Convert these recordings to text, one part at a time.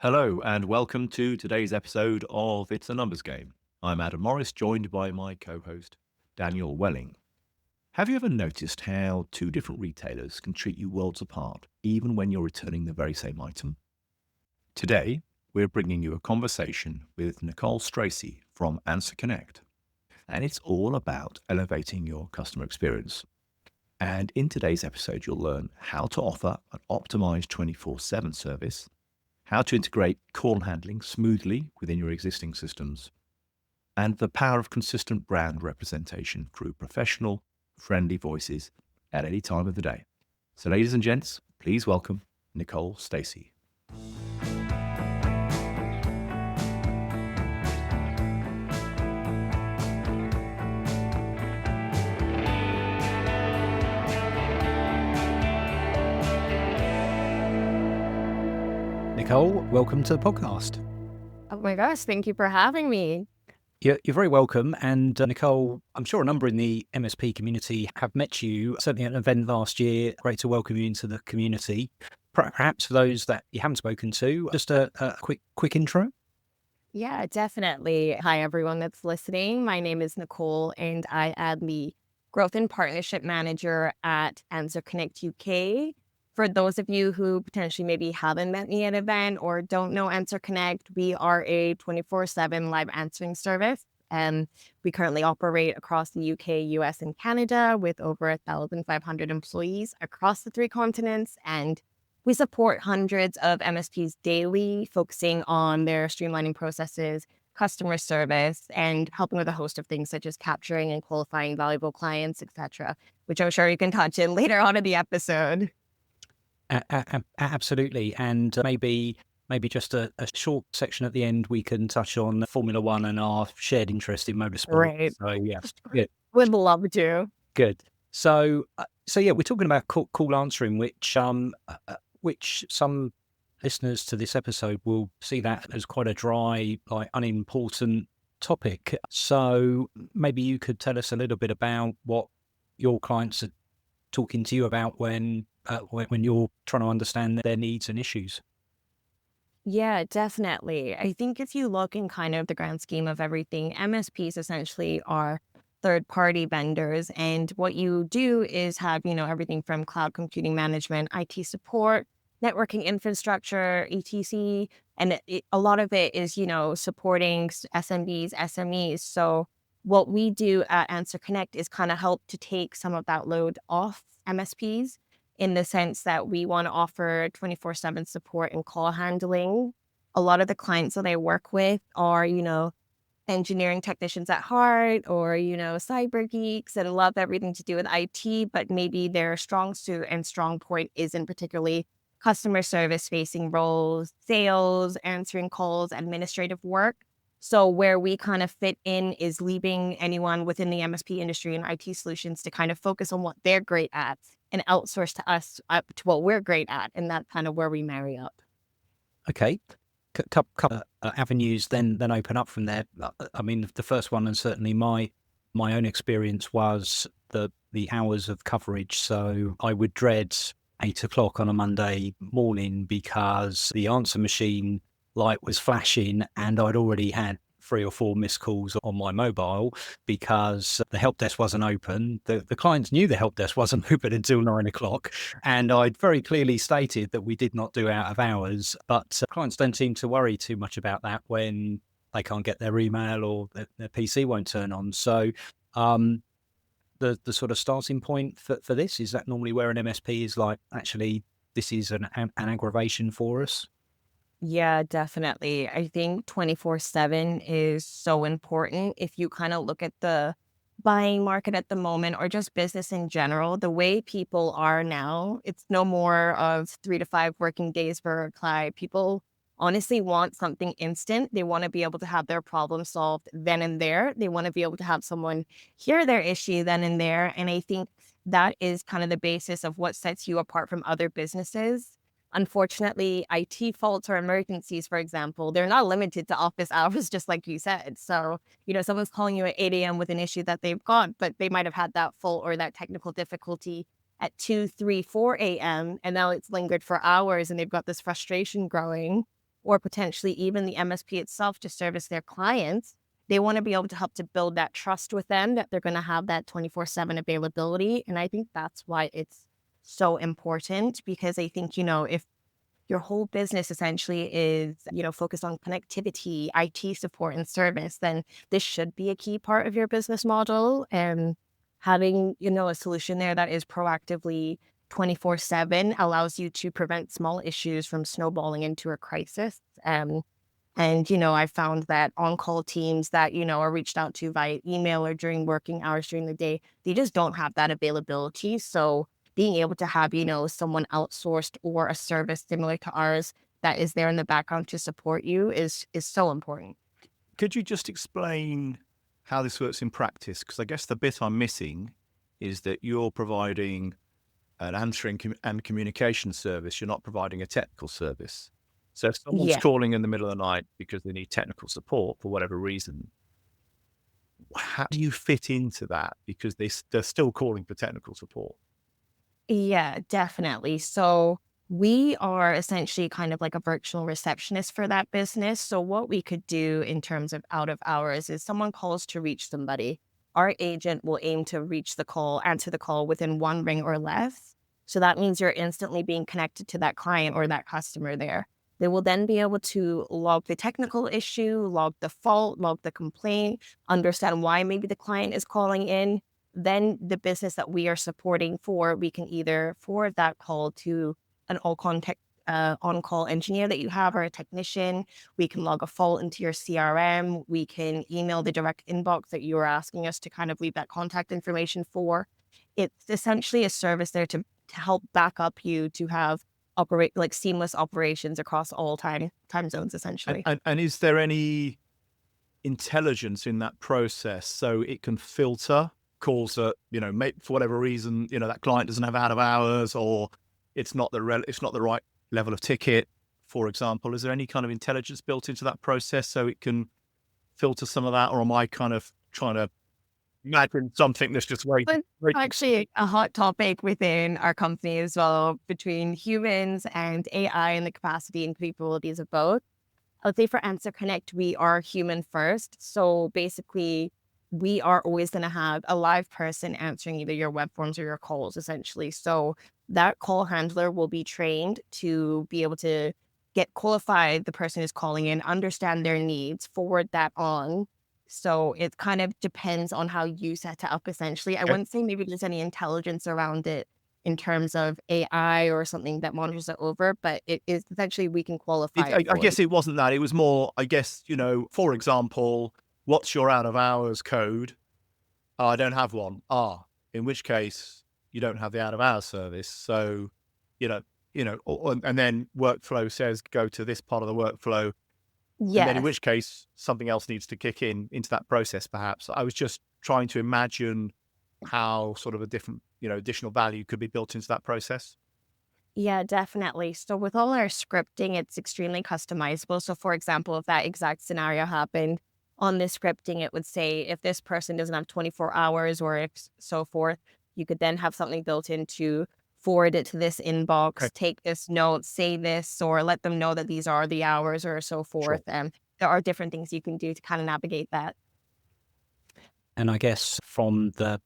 Hello, and welcome to today's episode of It's a Numbers Game. I'm Adam Morris, joined by my co host, Daniel Welling. Have you ever noticed how two different retailers can treat you worlds apart, even when you're returning the very same item? Today, we're bringing you a conversation with Nicole Stracey from AnswerConnect, and it's all about elevating your customer experience. And in today's episode, you'll learn how to offer an optimized 24/7 service, how to integrate call handling smoothly within your existing systems, and the power of consistent brand representation through professional, friendly voices at any time of the day. So, ladies and gents, please welcome Nicole Stracey. Nicole, welcome to the podcast. Oh my gosh, thank you for having me. You're very welcome. And Nicole, I'm sure a number in the MSP community have met you, certainly at an event last year. Great to welcome you into the community. Perhaps for those that you haven't spoken to, just a quick intro. Yeah, definitely. Hi, everyone that's listening. My name is Nicole, and I am the Growth and Partnership Manager at AnswerConnect UK. For those of you who potentially maybe haven't met me at an event or don't know AnswerConnect, we are a 24/7 live answering service. And we currently operate across the UK, US, and Canada with over 1,500 employees across the three continents. And we support hundreds of MSPs daily, focusing on their streamlining processes, customer service, and helping with a host of things such as capturing and qualifying valuable clients, etc., which I'm sure you can touch in later on in the episode. Absolutely. And maybe just a short section at the end, we can touch on Formula One and our shared interest in motorsport. Right. So, yeah, good. Would love to. Good. So yeah, we're talking about call answering, which some listeners to this episode will see that as quite a dry, like unimportant topic. So maybe you could tell us a little bit about what your clients are talking to you about when you're trying to understand their needs and issues. Yeah, definitely. I think if you look in kind of the grand scheme of everything, MSPs essentially are third-party vendors. And what you do is have, everything from cloud computing management, IT support, networking infrastructure, etc. And a lot of it is, supporting SMBs, SMEs. So what we do at AnswerConnect is kind of help to take some of that load off MSPs in the sense that we want to offer 24/7 support and call handling. A lot of the clients that I work with are, engineering technicians at heart or, cyber geeks that love everything to do with IT, but maybe their strong suit and strong point isn't particularly customer service facing roles, sales, answering calls, administrative work. So where we kind of fit in is leaving anyone within the MSP industry and IT solutions to kind of focus on what they're great at and outsource to us up to what we're great at. And that's kind of where we marry up. Okay. Couple avenues then open up from there. I mean, the first one, and certainly my own experience, was the hours of coverage. So I would dread 8 o'clock on a Monday morning because the answer machine light was flashing and I'd already had 3 or 4 missed calls on my mobile because the help desk wasn't open. The clients knew the help desk wasn't open until 9 o'clock. And I'd very clearly stated that we did not do out of hours, but clients don't seem to worry too much about that when they can't get their email or their PC won't turn on. So the sort of starting point for this, is that normally where an MSP is like, actually, this is an aggravation for us? Yeah, definitely. I think 24/7 is so important. If you kind of look at the buying market at the moment or just business in general, the way people are now, it's no more of 3 to 5 working days for a client. People honestly want something instant. They want to be able to have their problem solved then and there. They want to be able to have someone hear their issue then and there. And I think that is kind of the basis of what sets you apart from other businesses. Unfortunately, IT faults or emergencies, for example, they're not limited to office hours, just like you said. So, someone's calling you at 8 a.m. with an issue that they've got, but they might have had that fault or that technical difficulty at 2, 3, 4 a.m. And now it's lingered for hours and they've got this frustration growing. or potentially even the MSP itself to service their clients, they want to be able to help to build that trust with them that they're going to have that 24/7 availability. And I think that's why it's so important, because I think, if your whole business essentially is, focused on connectivity, IT support, and service, then this should be a key part of your business model. And having, a solution there that is proactively 24/7 allows you to prevent small issues from snowballing into a crisis. And, I found that on-call teams that, are reached out to via email or during working hours during the day, they just don't have that availability. So being able to have, someone outsourced or a service similar to ours that is there in the background to support you is so important. Could you just explain how this works in practice? Because I guess the bit I'm missing is that you're providing an answering and communication service. You're not providing a technical service. So if someone's Yeah. calling in the middle of the night because they need technical support for whatever reason, how do you fit into that? Because they're still calling for technical support. Yeah, definitely. So we are essentially kind of like a virtual receptionist for that business. So what we could do in terms of out of hours is someone calls to reach somebody. Our agent will aim to answer the call within one ring or less. So that means you're instantly being connected to that client or that customer there. They will then be able to log the technical issue, log the fault, log the complaint, understand why maybe the client is calling in. Then the business that we are supporting we can either forward that call to an on-call engineer that you have, or a technician. We can log a fault into your CRM. We can email the direct inbox that you are asking us to kind of leave that contact information for. It's essentially a service there to help back up you to have operate like seamless operations across all time zones, essentially. And is there any intelligence in that process so it can filter calls that, for whatever reason, that client doesn't have out of hours, or it's not the right level of ticket, for example? Is there any kind of intelligence built into that process so it can filter some of that? Or am I kind of trying to imagine something that's just very, But very actually a hot topic within our company as well, between humans and AI and the capacity and capabilities of both. I would say for AnswerConnect, we are human first. So basically, we are always going to have a live person answering either your web forms or your calls, essentially. So that call handler will be trained to be able to get qualified the person who's calling in, understand their needs, forward that on. So it kind of depends on how you set it up, essentially. I wouldn't say maybe there's any intelligence around it in terms of AI or something that monitors it over, but it is essentially we can qualify it I for you. guess it wasn't that. It was more, I guess, for example, what's your out of hours code? Oh, I don't have one. In which case you don't have the out of hours service. So, and then workflow says go to this part of the workflow. And then in Yes. which case something else needs to kick in into that process, perhaps. I was just trying to imagine how sort of a different, additional value could be built into that process. Yeah, definitely. So with all our scripting, it's extremely customizable. So for example, if that exact scenario happened on this scripting, it would say if this person doesn't have 24 hours or if so forth, you could then have something built in to forward it to this inbox, Okay. take this note, say this, or let them know that these are the hours or so forth. There are different things you can do to kind of navigate that. And I guess from the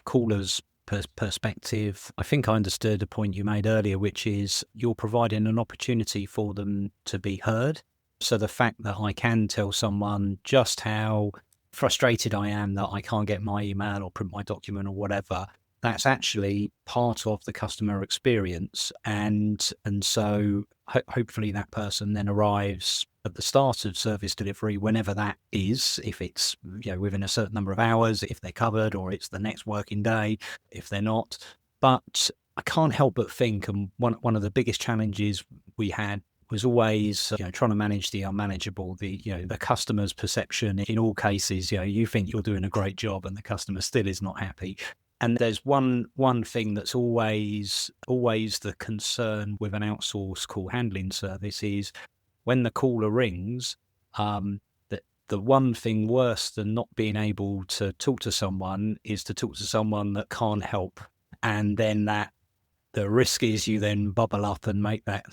caller's perspective, I think I understood the point you made earlier, which is you're providing an opportunity for them to be heard. So the fact that I can tell someone just how frustrated I am that I can't get my email or print my document or whatever, that's actually part of the customer experience. And so hopefully that person then arrives at the start of service delivery, whenever that is, if it's within a certain number of hours, if they're covered, or it's the next working day, if they're not. But I can't help but think, and one of the biggest challenges we had was always trying to manage the unmanageable, the customer's perception. In all cases, you think you're doing a great job and the customer still is not happy. And there's one thing that's always the concern with an outsourced call handling service is when the caller rings, that the one thing worse than not being able to talk to someone is to talk to someone that can't help. And then the risk is you then bubble up and make that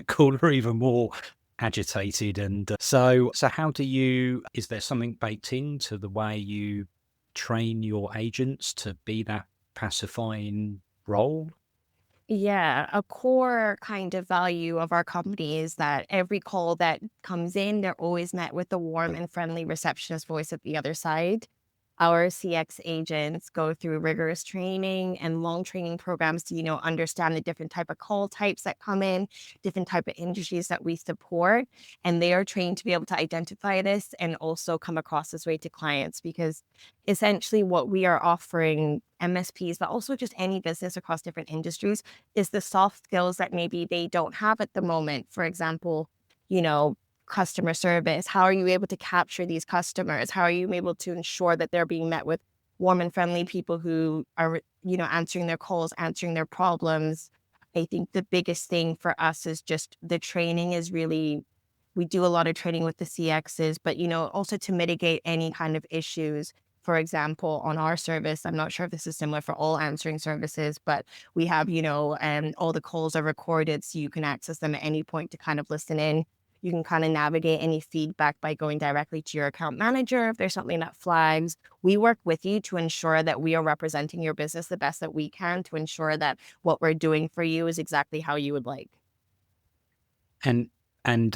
caller even more agitated. And so how do you, is there something baked into the way you train your agents to be that pacifying role? Yeah, a core kind of value of our company is that every call that comes in, they're always met with a warm and friendly receptionist voice at the other side. Our CX agents go through rigorous training and long training programs to, understand the different type of call types that come in, different type of industries that we support. And they are trained to be able to identify this and also come across this way to clients because essentially what we are offering MSPs, but also just any business across different industries is the soft skills that maybe they don't have at the moment. For example, you know, customer service. How are you able to capture these customers? How are you able to ensure that they're being met with warm and friendly people who are, answering their calls, answering their problems? I think the biggest thing for us is just the training is really, we do a lot of training with the CXs, but, also to mitigate any kind of issues. For example, on our service, I'm not sure if this is similar for all answering services, but we have, all the calls are recorded so you can access them at any point to kind of listen in. You can kind of navigate any feedback by going directly to your account manager if there's something that flags. We work with you to ensure that we are representing your business the best that we can to ensure that what we're doing for you is exactly how you would like. And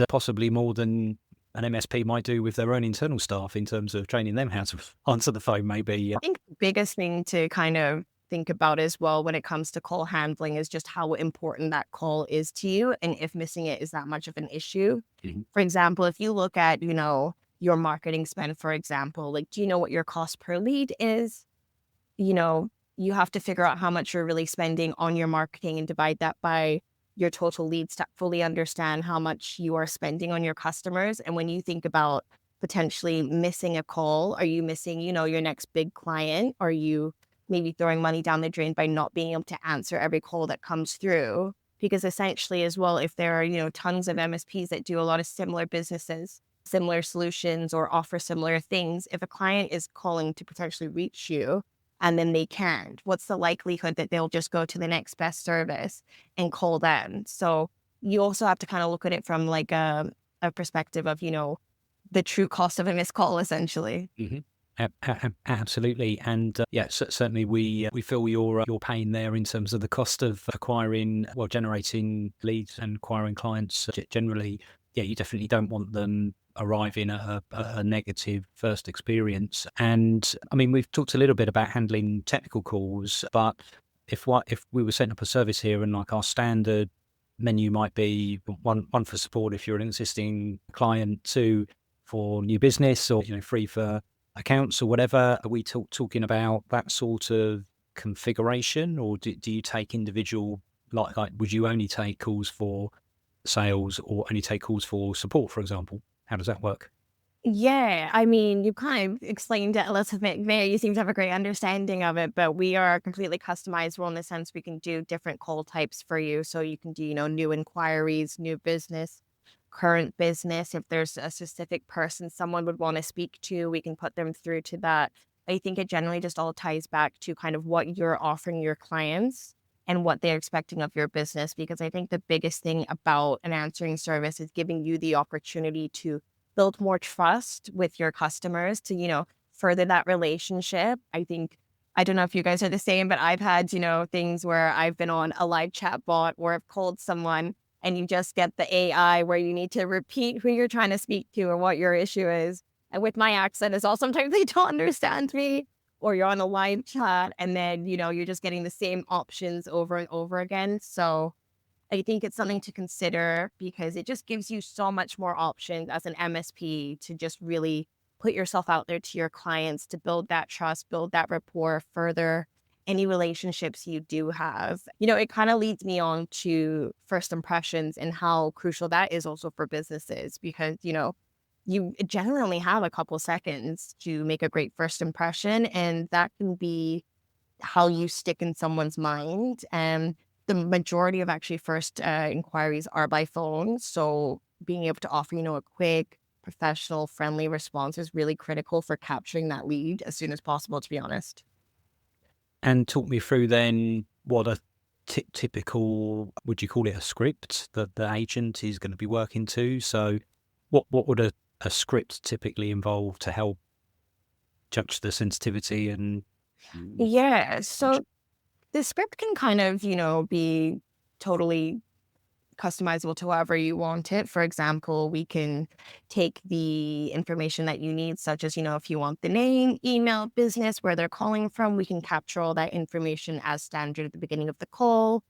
possibly more than an MSP might do with their own internal staff in terms of training them how to answer the phone, maybe. I think the biggest thing to kind of think about as well when it comes to call handling is just how important that call is to you and if missing it is that much of an issue. Mhm. For example, if you look at, your marketing spend, for example, like, do you know what your cost per lead is? You know, you have to figure out how much you're really spending on your marketing and divide that by your total leads to fully understand how much you are spending on your customers. And when you think about potentially missing a call, are you missing, your next big client? Are you maybe throwing money down the drain by not being able to answer every call that comes through? Because essentially, as well, if there are, tons of MSPs that do a lot of similar businesses, similar solutions, or offer similar things, if a client is calling to potentially reach you, and then they can't, what's the likelihood that they'll just go to the next best service and call them? So you also have to kind of look at it from like a perspective of, the true cost of a missed call, essentially. Mhm. Absolutely, and certainly we feel your pain there in terms of the cost of acquiring, well, generating leads and acquiring clients. Generally, yeah, you definitely don't want them arriving at a negative first experience. And I mean, we've talked a little bit about handling technical calls, but if we were setting up a service here and like our standard menu might be one for support if you're an existing client, two for new business, or free for accounts or whatever. Are we talking about that sort of configuration, or do you take individual, like would you only take calls for sales or only take calls for support, for example? How does that work? Yeah, I mean, you kind of explained it a little bit there. You seem to have a great understanding of it, but we are completely customizable in the sense we can do different call types for you. So you can do, new inquiries, new business, current business. If there's a specific person someone would want to speak to, we can put them through to that. I think it generally just all ties back to kind of what you're offering your clients and what they're expecting of your business. Because I think the biggest thing about an answering service is giving you the opportunity to build more trust with your customers to, further that relationship. I think, I don't know if you guys are the same, but I've had, things where I've been on a live chat bot or I've called someone and you just get the AI where you need to repeat who you're trying to speak to or what your issue is. And with my accent as well, sometimes they don't understand me, or you're on a live chat and then, you're just getting the same options over and over again. So I think it's something to consider because it just gives you so much more options as an MSP to just really put yourself out there to your clients to build that trust, build that rapport, further any relationships you do have. It kind of leads me on to first impressions and how crucial that is also for businesses because, you generally only have a couple seconds to make a great first impression, and that can be how you stick in someone's mind. And the majority of actually first inquiries are by phone. So being able to offer, a quick, professional, friendly response is really critical for capturing that lead as soon as possible, to be honest. And talk me through then what a typical, would you call it a script that the agent is going to be working to? So what would a script typically involve to help judge the sensitivity and Yeah. So the script can kind of, be totally customizable to however you want it. For example, we can take the information that you need, such as, if you want the name, email, business, where they're calling from, we can capture all that information as standard at the beginning of the call.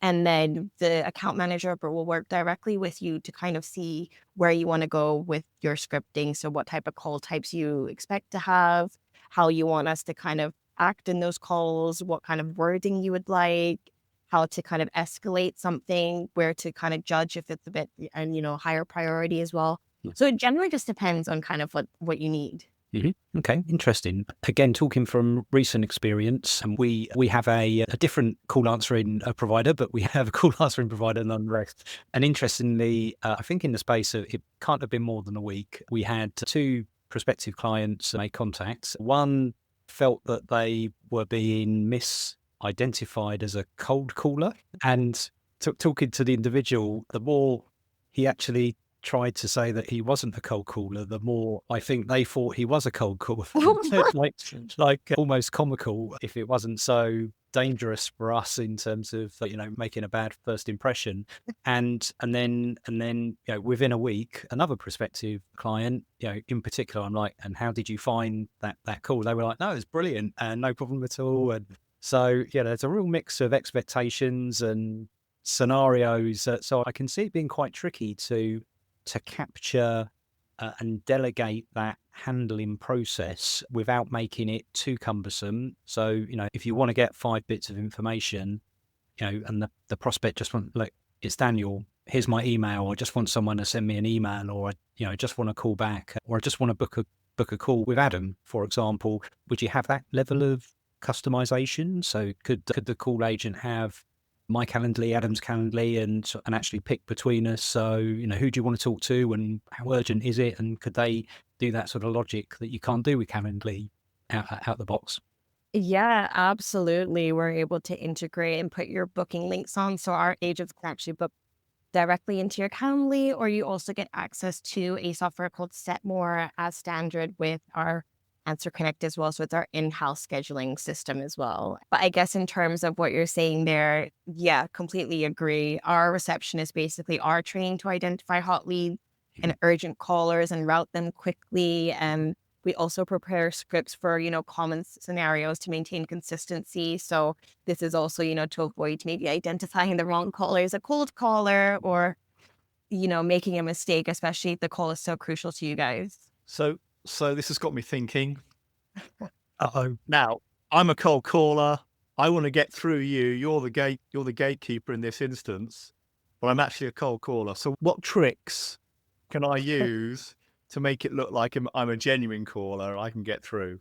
And then the account manager will work directly with you to kind of see where you want to go with your scripting. So what type of call types you expect to have, how you want us to kind of act in those calls, what kind of wording you would like, how to kind of escalate something, where to kind of judge if it's a bit and higher priority as well. Yeah. So it generally just depends on kind of what you need. Okay, interesting. Again, talking from recent experience, and we have a different call answering provider, but we have a call answering provider nonetheless. And interestingly, I think in the space of, it can't have been more than a week, we had two prospective clients make contact. One felt that they were being misidentified as a cold caller, and talking to the individual, the more he actually tried to say that he wasn't a cold caller, the more I think they thought he was a cold caller. like almost comical if it wasn't so dangerous for us in terms of making a bad first impression. And then within a week, another prospective client, in particular, I'm like, and how did you find that call? They were like, no, it's brilliant and no problem at all. And so there's a real mix of expectations and scenarios. So I can see it being quite tricky to capture and delegate that handling process without making it too cumbersome. So, if you want to get 5 bits of information, and the prospect just wants, look, it's Daniel, here's my email, I just want someone to send me an email, or, I just want to call back, or I just want to book a call with Adam, for example, would you have that level of customization? So could the call agent have my Calendly, Adam's Calendly, and actually pick between us? So, who do you want to talk to and how urgent is it? And could they do that sort of logic that you can't do with Calendly out the box? Yeah, absolutely. We're able to integrate and put your booking links on. So our agents can actually book directly into your Calendly, or you also get access to a software called Setmore as standard with our AnswerConnect as well. So it's our in-house scheduling system as well. But I guess in terms of what you're saying there, yeah, completely agree. Our receptionists basically are trained to identify hot leads and urgent callers and route them quickly. And we also prepare scripts for, common scenarios to maintain consistency. So this is also, to avoid maybe identifying the wrong caller as a cold caller, or, making a mistake, especially if the call is so crucial to you guys. So this has got me thinking. Now, I'm a cold caller. I want to get through you. You're the gatekeeper in this instance, but I'm actually a cold caller. So what tricks can I use to make it look like I'm a genuine caller? I can get through.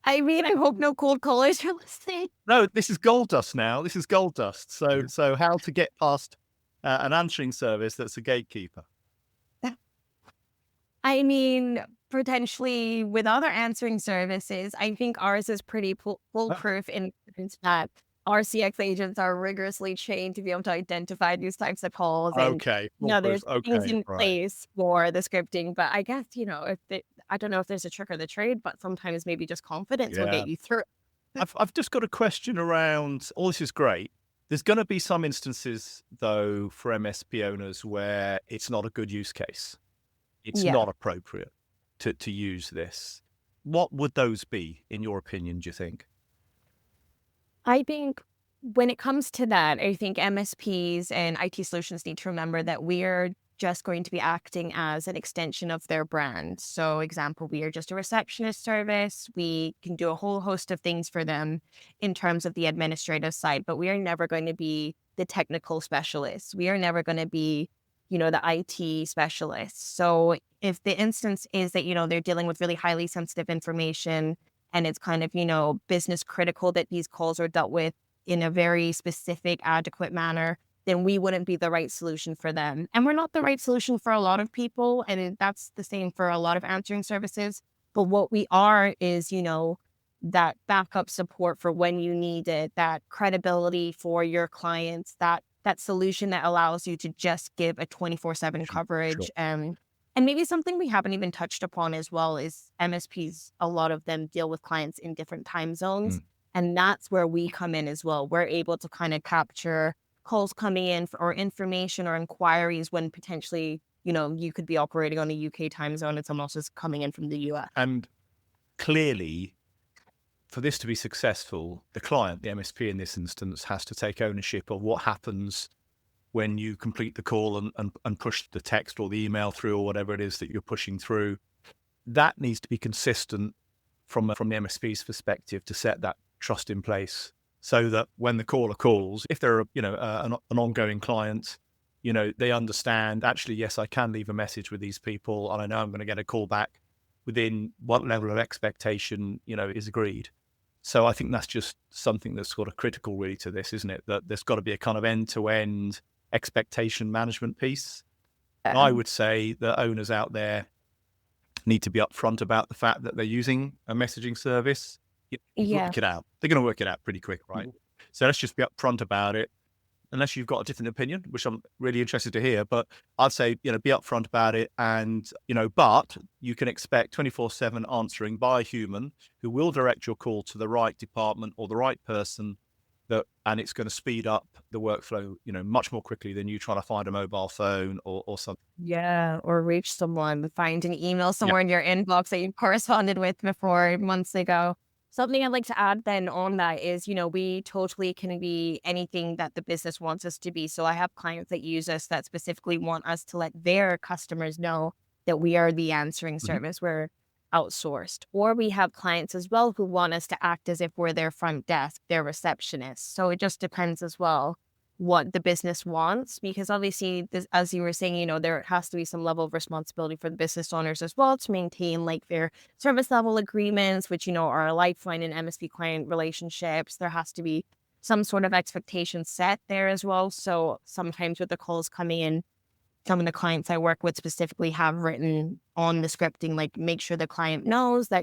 I mean, I hope no cold callers are listening. No, this is gold dust now. This is gold dust. So how to get past an answering service that's a gatekeeper? I mean, potentially with other answering services, I think ours is pretty foolproof in that our CX agents are rigorously trained to be able to identify these types of calls. And, Okay. there's things in Right. place for the scripting. But I guess, I don't know if there's a trick of the trade, but sometimes maybe just confidence will Yeah. get you through. I've just got a question around, all this is great. There's going to be some instances, though, for MSP owners where it's not a good use case. It's Yeah. not appropriate to use this. What would those be, in your opinion, do you think? I think when it comes to that, I think MSPs and IT solutions need to remember that we are just going to be acting as an extension of their brand. So, example, we are just a receptionist service. We can do a whole host of things for them in terms of the administrative side, but we are never going to be the technical specialists. We are never going to be, the IT specialists. So if the instance is that, they're dealing with really highly sensitive information and it's kind of, business critical that these calls are dealt with in a very specific, adequate manner, then we wouldn't be the right solution for them. And we're not the right solution for a lot of people. And that's the same for a lot of answering services. But what we are is, that backup support for when you need it, that credibility for your clients, that solution that allows you to just give a 24/7 Sure. coverage. And maybe something we haven't even touched upon as well is MSPs. A lot of them deal with clients in different time zones. Mm. And that's where we come in as well. We're able to kind of capture calls coming in or information or inquiries when potentially, you could be operating on a UK time zone and someone else is coming in from the US. And clearly, for this to be successful, the client, the MSP in this instance, has to take ownership of what happens when you complete the call and push the text or the email through or whatever it is that you're pushing through. That needs to be consistent from the MSP's perspective to set that trust in place, so that when the caller calls, if they're an ongoing client, they understand, actually, yes, I can leave a message with these people and I know I'm going to get a call back within what level of expectation is agreed. So I think that's just something that's sort of critical really to this, isn't it? That there's got to be a kind of end-to-end expectation management piece. And I would say that owners out there need to be upfront about the fact that they're using a messaging service. Yeah. Work it out. They're going to work it out pretty quick, right? So let's just be upfront about it. Unless you've got a different opinion, which I'm really interested to hear, but I'd say, be upfront about it. And, but you can expect 24/7 answering by a human who will direct your call to the right department or the right person, and it's going to speed up the workflow, much more quickly than you trying to find a mobile phone or something. Yeah. Or reach someone, find an email Yeah. somewhere in your inbox that you corresponded with before months ago. Something I'd like to add then on that is, we totally can be anything that the business wants us to be. So I have clients that use us that specifically want us to let their customers know that we are the answering Mhm. service. We're outsourced. Or we have clients as well who want us to act as if we're their front desk, their receptionist. So it just depends as well what the business wants, because obviously this, as you were saying, there has to be some level of responsibility for the business owners as well to maintain like their service level agreements, which are a lifeline in MSP client relationships. There has to be some sort of expectation set there as well. So sometimes with the calls coming in, some of the clients I work with specifically have written on the scripting, like make sure the client knows that,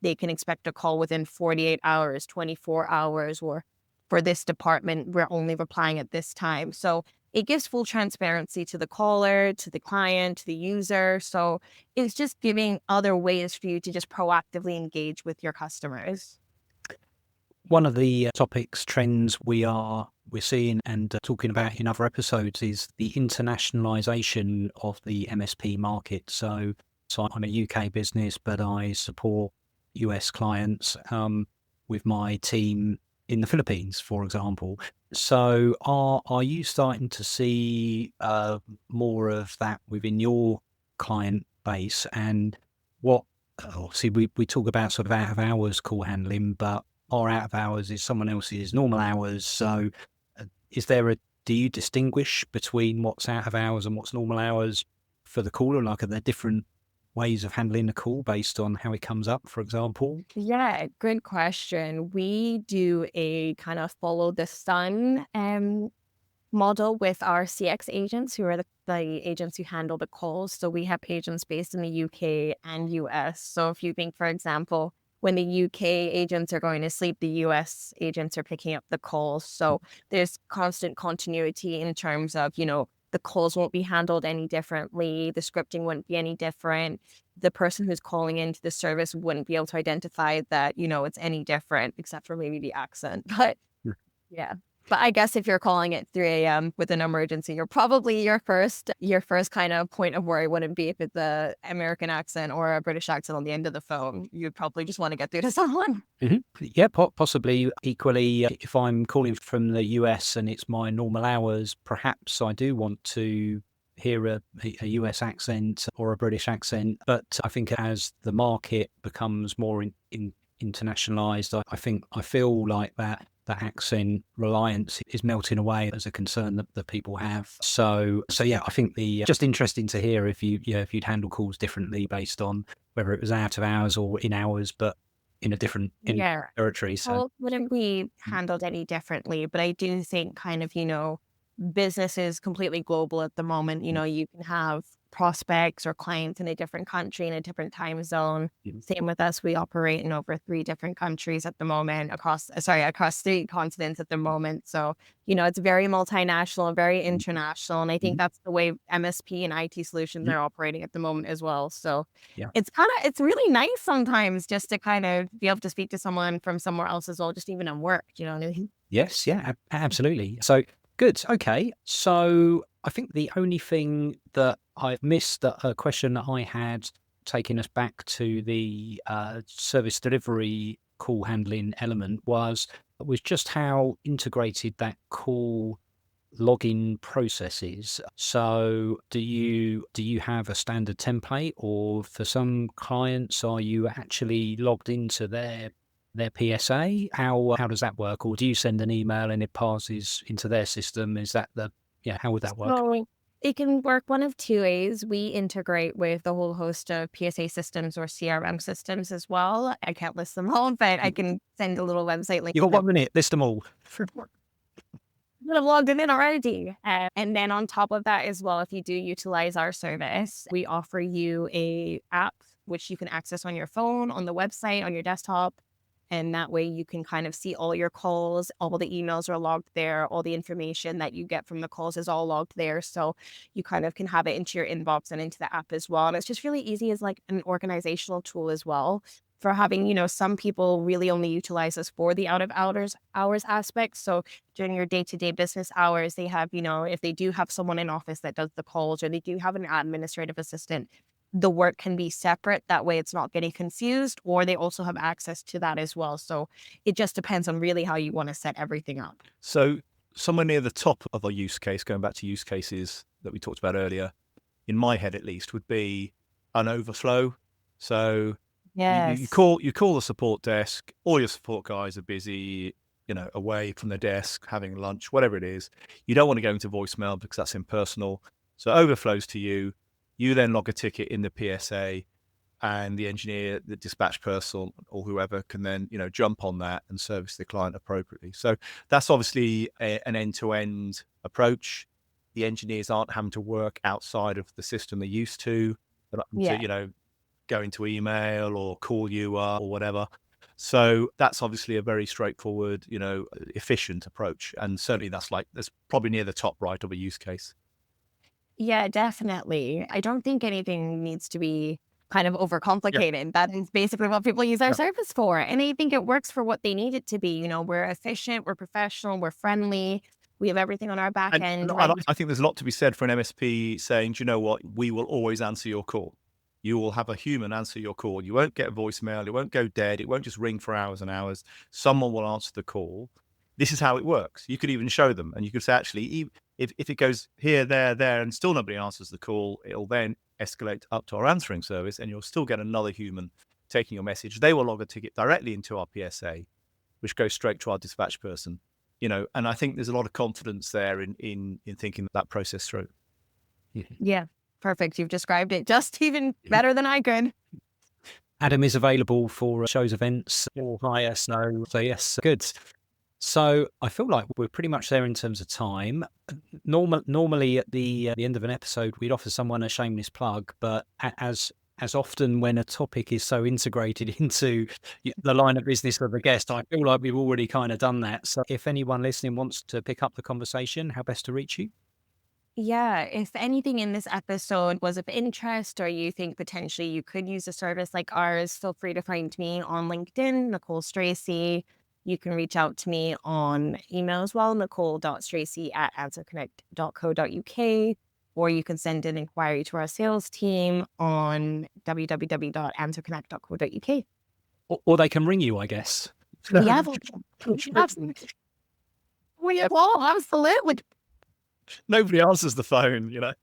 they can expect a call within 48 hours, 24 hours, or for this department, we're only replying at this time. So it gives full transparency to the caller, to the client, to the user. So it's just giving other ways for you to just proactively engage with your customers. One of the topics, trends we're seeing and talking about in other episodes is the internationalisation of the MSP market. So I'm a UK business, but I support US clients with my team in the Philippines, for example. So are you starting to see more of that within your client base? And what, obviously we talk about sort of out of hours call handling, but our out of hours is someone else's normal hours. So do you distinguish between what's out of hours and what's normal hours for the caller? Like, are there different ways of handling the call based on how it comes up, for example? Yeah, good question. We do a kind of follow the sun model with our CX agents, who are the agents who handle the calls. So we have agents based in the UK and US. So if you think, for example, when the UK agents are going to sleep, the US agents are picking up the calls. So there's constant continuity in terms of, the calls won't be handled any differently. The scripting wouldn't be any different. The person who's calling into the service wouldn't be able to identify that, it's any different, except for maybe the accent. But yeah. But I guess if you're calling at 3 a.m. with an emergency, you're probably your first kind of point of worry wouldn't be if it's a American accent or a British accent on the end of the phone. You'd probably just want to get through to someone. Yeah, possibly. Equally, if I'm calling from the US and it's my normal hours, perhaps I do want to hear a US accent or a British accent. But I think as the market becomes more internationalized, I feel like that accent reliance is melting away as a concern that people have. So yeah, I think just interesting to hear if you'd handle calls differently based on whether it was out of hours or in hours, but in a different territory. So Well, wouldn't be handled any differently, but I do think kind of, business is completely global at the moment. You know, you can have prospects or clients in a different country, in a different time zone. Same with us. We operate in over 3 different countries at the moment, across 3 continents at the moment. So, you know, it's very multinational, very international. And I think that's the way MSP and IT solutions are operating at the moment as well. So it's really nice sometimes just to kind of be able to speak to someone from somewhere else as well, just even at work, you know what I mean? Yes, absolutely. So good. Okay. So I think the only thing that I've missed, a question that I had taking us back to the service delivery call handling element was just how integrated that call login process is. So do you have a standard template, or for some clients are you actually logged into their PSA? How does that work? Or do you send an email and it passes into their system? Is that how would that work? So it can work one of 2 ways. We integrate with a whole host of PSA systems or CRM systems as well. I can't list them all, but I can send a little website link. You got 1 minute, list them all. I've logged in already. And then on top of that as well, if you do utilize our service, we offer you a app which you can access on your phone, on the website, on your desktop. And that way you can kind of see all your calls, all the emails are logged there, all the information that you get from the calls is all logged there. So you kind of can have it into your inbox and into the app as well. And it's just really easy as like an organizational tool as well for having, you know, some people really only utilize this for the out of hours aspect. So during your day-to-day business hours, they have, you know, if they do have someone in office that does the calls, or they do have an administrative assistant, the work can be separate. That way it's not getting confused, or they also have access to that as well. So it just depends on really how you want to set everything up. So somewhere near the top of a use case, going back to use cases that we talked about earlier, in my head at least, would be an overflow. So you call the support desk, all your support guys are busy, you know, away from their desk, having lunch, whatever it is. You don't want to go into voicemail because that's impersonal. So it overflows to you. You then log a ticket in the PSA, and the engineer, the dispatch person, or whoever can then, you know, jump on that and service the client appropriately. So that's obviously an end-to-end approach. The engineers aren't having to work outside of the system they used to. They're not having to, you know, go into email or call you or whatever. So that's obviously a very straightforward, you know, efficient approach. And certainly that's probably near the top right of a use case. Yeah, definitely. I don't think anything needs to be kind of overcomplicated. That is basically what people use our service for. And I think it works for what they need it to be. You know, we're efficient, we're professional, we're friendly. We have everything on our back end. I think there's a lot to be said for an MSP saying, do you know what, we will always answer your call. You will have a human answer your call. You won't get a voicemail. It won't go dead. It won't just ring for hours and hours. Someone will answer the call. This is how it works. You could even show them, and you could say, actually, if it goes here, there, and still nobody answers the call, it'll then escalate up to our answering service, and you'll still get another human taking your message. They will log a ticket directly into our PSA, which goes straight to our dispatch person. You know, and I think there's a lot of confidence there in thinking that process through. Yeah, perfect. You've described it just even better than I could. Adam is available for shows, events, or hire. So yes, good. So I feel like we're pretty much there in terms of time. Normally at the end of an episode, we'd offer someone a shameless plug, but as often when a topic is so integrated into the line of business of the guest, I feel like we've already kind of done that. So if anyone listening wants to pick up the conversation, how best to reach you? Yeah, if anything in this episode was of interest, or you think potentially you could use a service like ours, feel free to find me on LinkedIn, Nicole Stracey. You can reach out to me on email as well, nicole.stracey@answerconnect.co.uk, or you can send an inquiry to our sales team on www.answerconnect.co.uk. Or they can ring you, I guess. Yeah, absolutely. Well, absolutely. Nobody answers the phone, you know.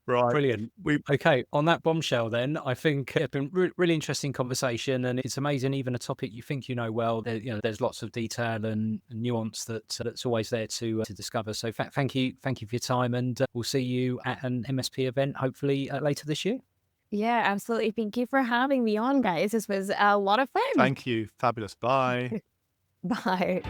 Right. Brilliant. Okay, on that bombshell then, I think it's been really interesting conversation, and it's amazing, even a topic you think you know well, there's lots of detail and nuance that's always there to discover. So thank you for your time, and we'll see you at an MSP event, hopefully later this year. Yeah, absolutely. Thank you for having me on, guys. This was a lot of fun. Thank you. Fabulous. Bye. Bye.